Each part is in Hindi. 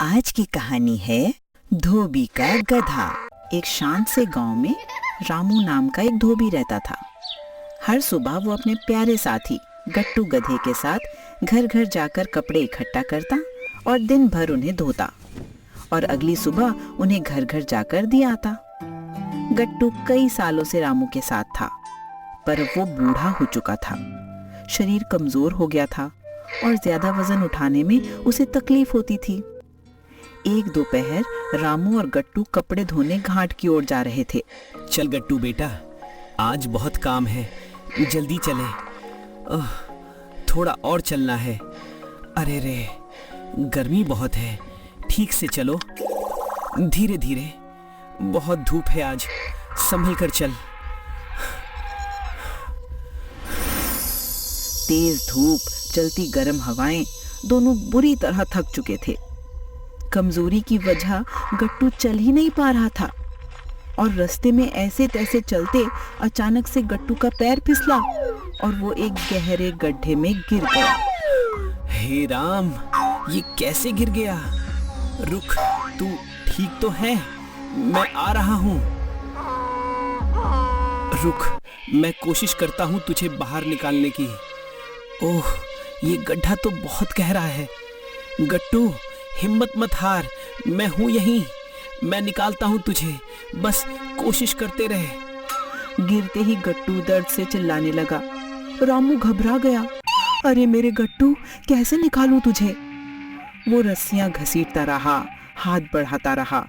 आज की कहानी है धोबी का गधा। एक शांत से गांव में रामू नाम का एक धोबी रहता था। हर सुबह वो अपने प्यारे साथी गट्टू गधे के साथ घर घर जाकर कपड़े इकट्ठा करता और दिन भर उन्हें धोता और अगली सुबह उन्हें घर घर जाकर दिया आता। गट्टू कई सालों से रामू के साथ था, पर वो बूढ़ा हो चुका था। शरीर कमजोर हो गया था और ज्यादा वजन उठाने में उसे तकलीफ होती थी। एक दोपहर रामू और गट्टू कपड़े धोने घाट की ओर जा रहे थे। चल गट्टू बेटा, आज बहुत काम है, जल्दी चले। थोड़ा और चलना है। अरे रे, गर्मी बहुत है, ठीक से चलो, धीरे धीरे, बहुत धूप है आज, संभल कर चल। तेज धूप, चलती गर्म हवाएं, दोनों बुरी तरह थक चुके थे। कमजोरी की वजह गट्टू चल ही नहीं पा रहा था और रास्ते में ऐसे तैसे चलते अचानक से गट्टू का पैर फिसला और वो एक गहरे गड्ढे में गिर गया। हे राम, ये कैसे गिर गया? रुक, तू ठीक तो है? मैं आ रहा हूँ। रुक, मैं कोशिश करता हूँ तुझे बाहर निकालने की। ओह, ये गड्ढा तो बहुत गहरा है। गट्टू, हिम्मत मत हार, मैं हूँ यहीं, मैं निकालता हूँ तुझे, बस कोशिश करते रहे। गिरते ही गट्टू दर्द से चिल्लाने लगा। रामू घबरा गया। अरे मेरे गट्टू, कैसे निकालूं तुझे? वो रस्सियां घसीटता रहा, हाथ बढ़ाता रहा।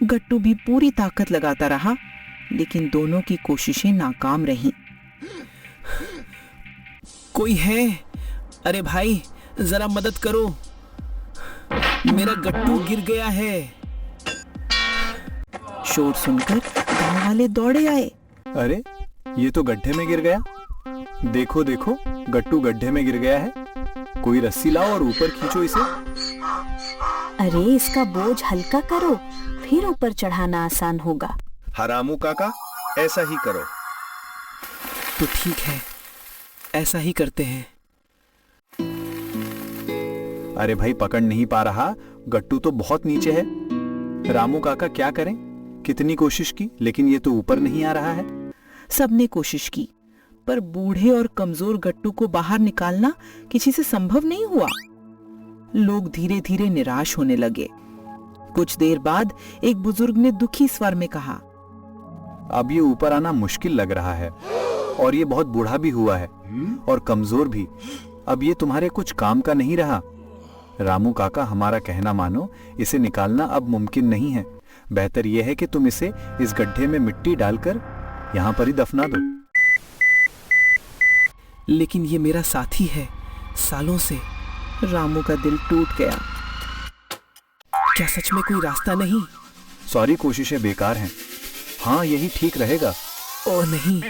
गट्टू भी पूरी ताकत लगाता रहा, लेकिन दोनों की कोशिशें नाकाम रहीं। कोई है? अरे भाई, जरा मदद करो, मेरा गट्टू गिर गया है। शोर सुनकर गांव वाले दौड़े आए। अरे, ये तो गड्ढे में गिर गया। देखो देखो, गट्टू गड्ढे में गिर गया है। कोई रस्सी लाओ और ऊपर खींचो इसे। अरे, इसका बोझ हल्का करो, फिर ऊपर चढ़ाना आसान होगा। हरामू काका, ऐसा ही करो। तो ठीक है, ऐसा ही करते हैं। अरे भाई, पकड़ नहीं पा रहा, गट्टू तो बहुत नीचे है। रामू काका क्या करें? कितनी कोशिश की, लेकिन ये तो ऊपर नहीं आ रहा है। सबने कोशिश की, पर बूढ़े और कमजोर गट्टू को बाहर निकालना किसी से संभव नहीं हुआ। लोग धीरे धीरे निराश होने लगे। कुछ देर बाद एक बुजुर्ग ने दुखी स्वर में कहा, अब ये ऊपर आना मुश्किल लग रहा है और ये बहुत बूढ़ा भी हुआ है और कमजोर भी। अब ये तुम्हारे कुछ काम का नहीं रहा। रामू काका, हमारा कहना मानो, इसे निकालना अब मुमकिन नहीं है। बेहतर यह है कि तुम इसे इस गड्ढे में मिट्टी डालकर यहाँ पर ही दफना दो। लेकिन ये मेरा साथी है सालों से। रामू का दिल टूट गया। क्या सच में कोई रास्ता नहीं? सारी कोशिशें बेकार हैं। हाँ, यही ठीक रहेगा। ओ नहीं,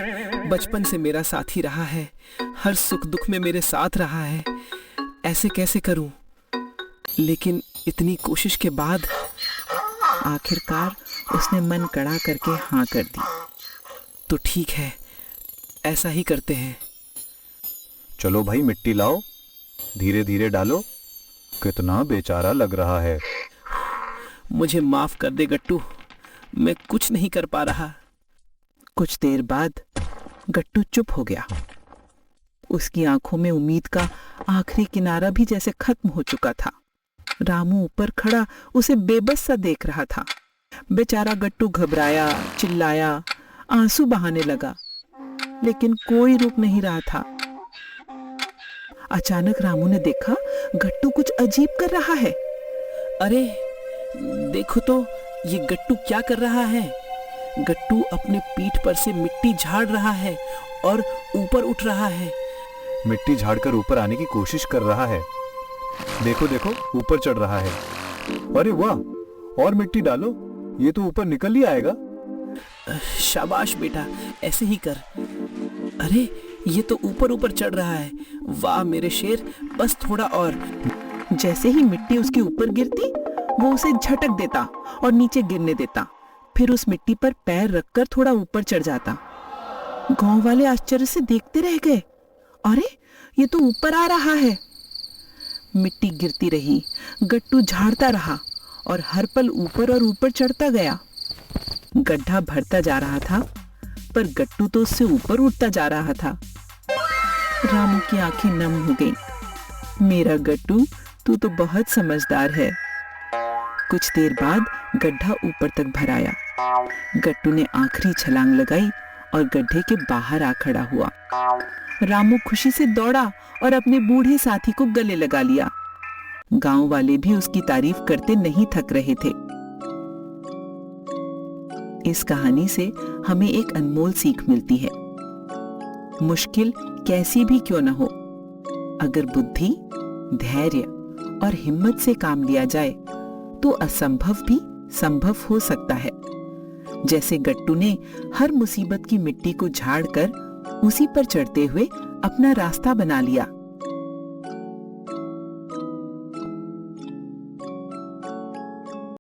बचपन से मेरा साथी रहा है, हर सुख दुख में मेरे साथ रहा है, ऐसे कैसे करूं? लेकिन इतनी कोशिश के बाद आखिरकार उसने मन कड़ा करके हाँ कर दी। तो ठीक है, ऐसा ही करते हैं। चलो भाई, मिट्टी लाओ, धीरे धीरे डालो। कितना बेचारा लग रहा है। मुझे माफ कर दे गट्टू, मैं कुछ नहीं कर पा रहा। कुछ देर बाद गट्टू चुप हो गया। उसकी आंखों में उम्मीद का आखिरी किनारा भी जैसे खत्म हो चुका था। रामू ऊपर खड़ा उसे बेबस सा देख रहा था। बेचारा गट्टू घबराया, चिल्लाया, आंसू बहाने लगा, लेकिन कोई रुक नहीं रहा था। अचानक रामू ने देखा गट्टू कुछ अजीब कर रहा है। अरे देखो तो, ये गट्टू क्या कर रहा है? गट्टू अपने पीठ पर से मिट्टी झाड़ रहा है और ऊपर उठ रहा है। मिट्टी झाड़कर ऊपर आने की कोशिश कर रहा है। देखो देखो, ऊपर चढ़ रहा है। अरे वाह, और मिट्टी डालो, ये तो ऊपर निकल ही आएगा। शाबाश बेटा, ऐसे ही कर। अरे, ये तो ऊपर ऊपर चढ़ रहा है। वाह मेरे शेर, बस थोड़ा और। जैसे ही मिट्टी उसके ऊपर गिरती, वो उसे झटक देता और नीचे गिरने देता। फिर उस मिट्टी पर पैर रखकर थोड़ा ऊपर चढ़ जाता। गांव वाले आश्चर्य से देखते रह गए। अरे, ये तो ऊपर आ रहा है। मिट्टी गिरती रही, गट्टू झाड़ता रहा और हर पल ऊपर और ऊपर चढ़ता गया। गड्ढा भरता जा रहा था, पर गट्टू तो उससे ऊपर उठता जा रहा था। रामू की आंखें नम हो गईं। मेरा गट्टू, तू तो बहुत समझदार है। कुछ देर बाद गड्ढा ऊपर तक भर आया। गट्टू ने आखिरी छलांग लगाई और गड्ढे के बाहर आ खड़ा हुआ। रामू खुशी से दौड़ा और अपने बूढ़े साथी को गले लगा लिया। गांव वाले भी उसकी तारीफ करते नहीं थक रहे थे। इस कहानी से हमें एक अनमोल सीख मिलती है। मुश्किल कैसी भी क्यों न हो, अगर बुद्धि, धैर्य और हिम्मत से काम लिया जाए तो असंभव भी संभव हो सकता है। जैसे गट्टू ने हर मुसीबत की मिट्टी को झाड़कर उसी पर चढ़ते हुए अपना रास्ता बना लिया।